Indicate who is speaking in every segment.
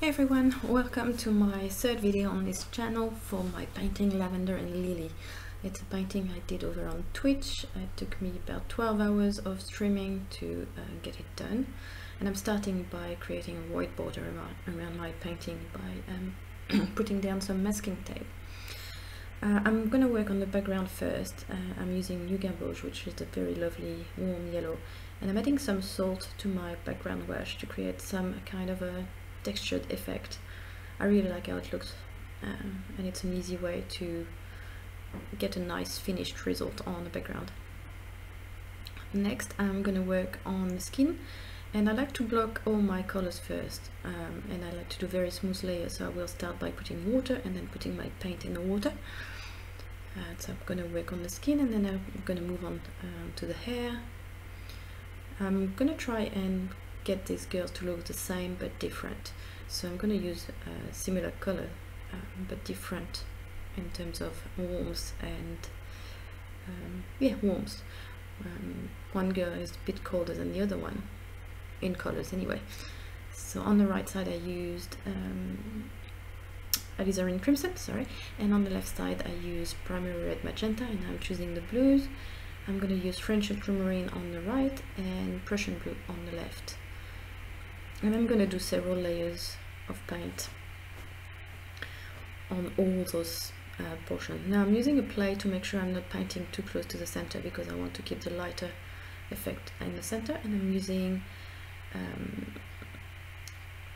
Speaker 1: Hey everyone, welcome to my third video on this channel for my painting Lavender and Lily. It's a painting I did over on Twitch. It took me about 12 hours of streaming to get it done, and I'm starting by creating a white border around my painting by putting down some masking tape. I'm going to work on the background first. I'm using new Camboge, which is a very lovely warm yellow, and I'm adding some salt to my background wash to create some kind of a textured effect. I really like how it looks, and it's an easy way to get a nice finished result on the background. Next I'm going to work on the skin, and I like to block all my colors first, and I like to do very smooth layers, so I will start by putting water and then putting my paint in the water. So I'm going to work on the skin, and then I'm going to move on to the hair. I'm going to try and get these girls to look the same but different, so I'm going to use a similar color but different in terms of warmth and warmth. One girl is a bit colder than the other one in colors anyway. So on the right side I used Alizarin Crimson, and on the left side I used Primary Red Magenta, and I'm choosing the blues. I'm going to use French Ultramarine on the right and Prussian blue on the left. And I'm going to do several layers of paint on all those portions. Now I'm using a plate to make sure I'm not painting too close to the center, because I want to keep the lighter effect in the center. And I'm using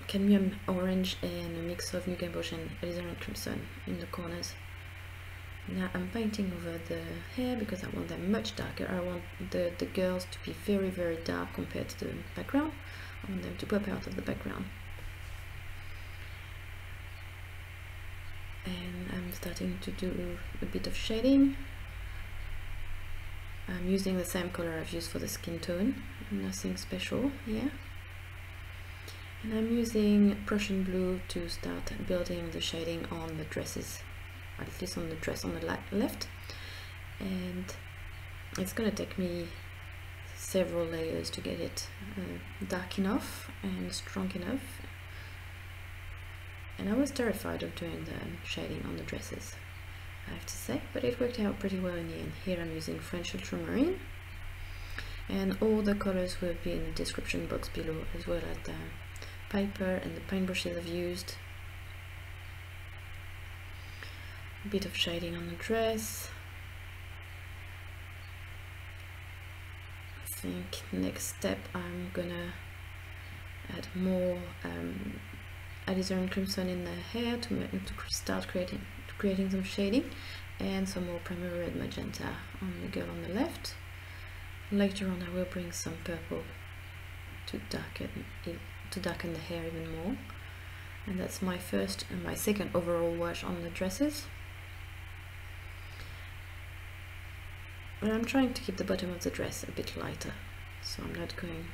Speaker 1: Cadmium Orange and a mix of New Camboge and Alizarin Crimson in the corners. Now I'm painting over the hair because I want them much darker. I want the girls to be very, very dark compared to the background. I want them to pop out of the background. And I'm starting to do a bit of shading. I'm using the same color I've used for the skin tone, nothing special here. And I'm using Prussian blue to start building the shading on the dresses, at least on the dress on the left. And it's going to take me several layers to get it dark enough and strong enough, and I was terrified of doing the shading on the dresses, I have to say, but it worked out pretty well in the end. Here I'm using French Ultramarine, and all the colors will be in the description box below, as well as the paper and the paintbrushes I've used. A bit of shading on the dress. I think next step I'm gonna add more Alizarin Crimson in the hair to start creating some shading, and some more Primary Red Magenta on the girl on the left. Later on I will bring some purple to darken the hair even more, and that's my first and my second overall wash on the dresses. But I'm trying to keep the bottom of the dress a bit lighter, so I'm not going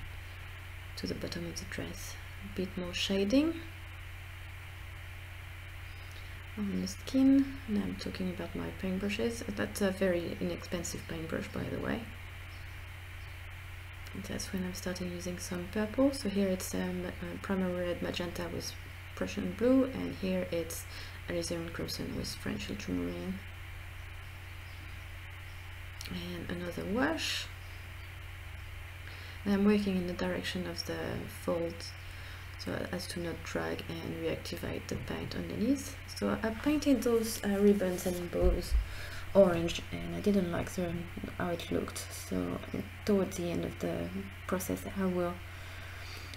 Speaker 1: to the bottom of the dress. A bit more shading on the skin. Now I'm talking about my paintbrushes. That's a very inexpensive paintbrush, by the way. And that's when I'm starting using some purple. So here it's Primary Red Magenta with Prussian blue, and here it's Alizarin Crimson with French Ultramarine. And another wash. And I'm working in the direction of the folds, so as to not drag and reactivate the paint underneath. So I painted those ribbons and bows orange, and I didn't like how it looked, so towards the end of the process I will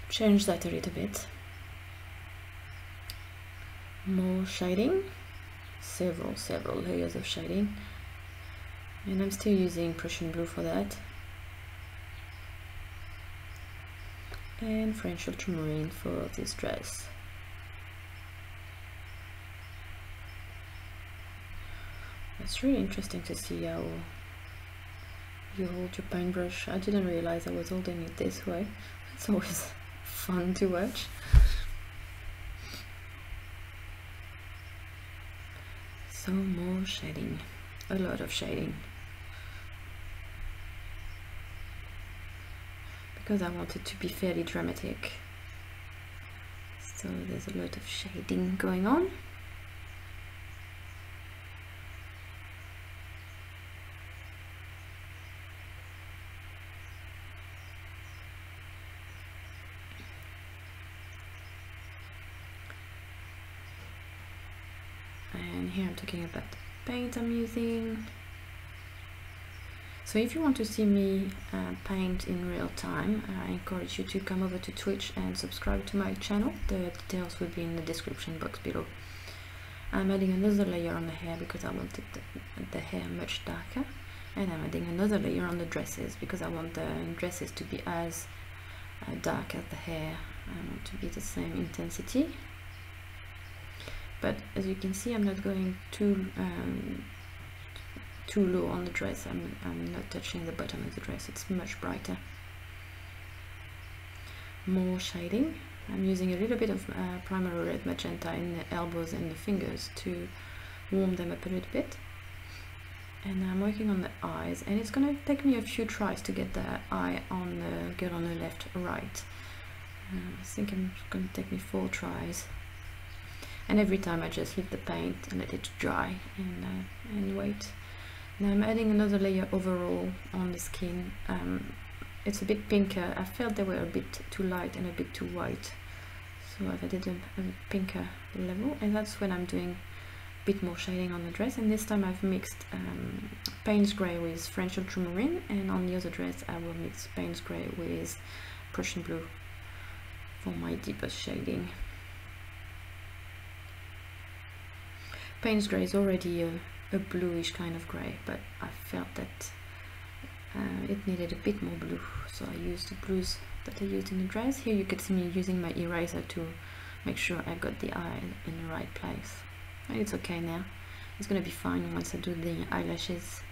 Speaker 1: change that a little bit. More shading, several layers of shading. And I'm still using Prussian blue for that, and French Ultramarine for this dress. It's really interesting to see how you hold your paintbrush. I didn't realize I was holding it this way. It's always fun to watch. So more shading, a lot of shading. because I want it to be fairly dramatic. so there's a lot of shading going on. And here I'm talking about the paint I'm using. So if you want to see me paint in real time, I encourage you to come over to Twitch and subscribe to my channel. The details will be in the description box below. I'm adding another layer on the hair because I wanted the hair much darker, and I'm adding another layer on the dresses because I want the dresses to be as dark as the hair. I want to be the same intensity. But as you can see, I'm not going too low on the dress. I'm not touching the bottom of the dress. It's much brighter. More shading. I'm using a little bit of primary red magenta in the elbows and the fingers to warm them up a little bit. And I'm working on the eyes, and it's going to take me a few tries to get the eye on the girl on the left or right. I think it's going to take me 4 tries. And every time I just leave the paint and let it dry and wait. Now I'm adding another layer overall on the skin. It's a bit pinker. I felt they were a bit too light and a bit too white, so I've added a pinker level, and that's when I'm doing a bit more shading on the dress. And this time I've mixed Paynes grey with French Ultramarine, and on the other dress I will mix Paynes grey with Prussian blue for my deepest shading. Paynes grey is already a bluish kind of grey, but I felt that it needed a bit more blue, so I used the blues that I used in the dress. Here you could see me using my eraser to make sure I got the eye in the right place. And it's okay now. It's gonna be fine once I do the eyelashes.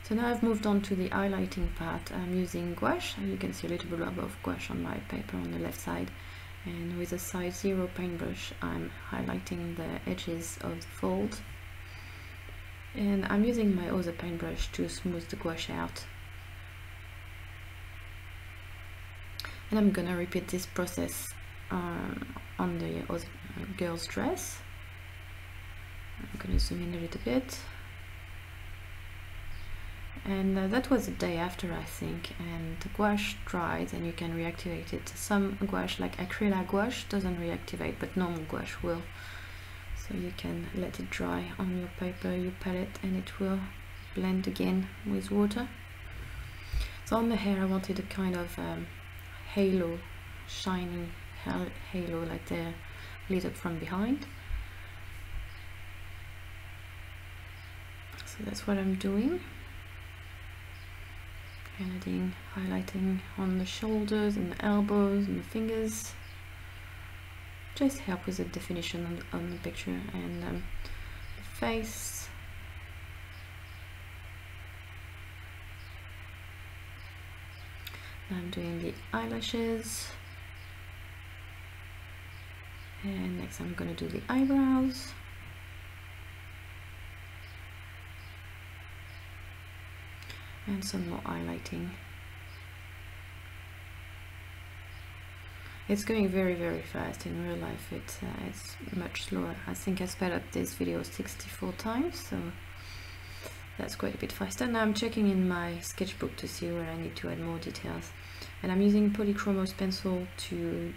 Speaker 1: So now I've moved on to the highlighting part. I'm using gouache. You can see a little blob of gouache on my paper on the left side. And with a size 0 paintbrush, I'm highlighting the edges of the fold. And I'm using my other paintbrush to smooth the gouache out. And I'm gonna repeat this process on the other girl's dress. I'm gonna zoom in a little bit. And that was the day after, I think, and the gouache dried and you can reactivate it. Some gouache, like acrylic gouache, doesn't reactivate, but normal gouache will. So you can let it dry on your paper, your palette, and it will blend again with water. So on the hair I wanted a kind of halo, shiny halo, like they're lit up from behind. So that's what I'm doing. And adding highlighting on the shoulders and the elbows and the fingers. Just help with the definition on the picture, and the face. Now I'm doing the eyelashes, and next I'm going to do the eyebrows. And some more highlighting. It's going very, very fast. In real life it's much slower. I think I sped up this video 64 times, so that's quite a bit faster. Now I'm checking in my sketchbook to see where I need to add more details, and I'm using Polychromos pencil to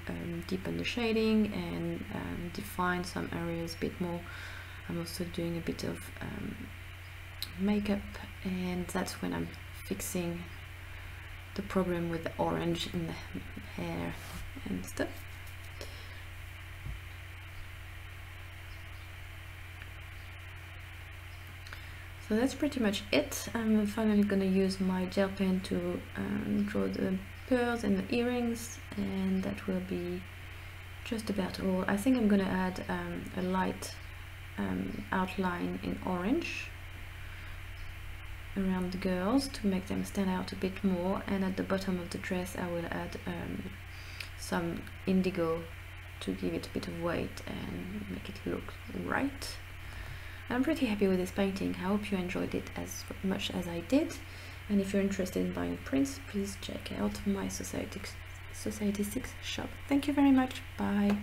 Speaker 1: deepen the shading and define some areas a bit more. I'm also doing a bit of makeup, and that's when I'm fixing the problem with the orange in the hair and stuff. So that's pretty much it. I'm finally going to use my gel pen to draw the pearls and the earrings, and that will be just about all. I think I'm going to add a light outline in orange around the girls to make them stand out a bit more, and at the bottom of the dress I will add some indigo to give it a bit of weight and make it look right. I'm pretty happy with this painting. I hope you enjoyed it as much as I did, and if you're interested in buying prints, please check out my Society 6 shop. Thank you very much. Bye.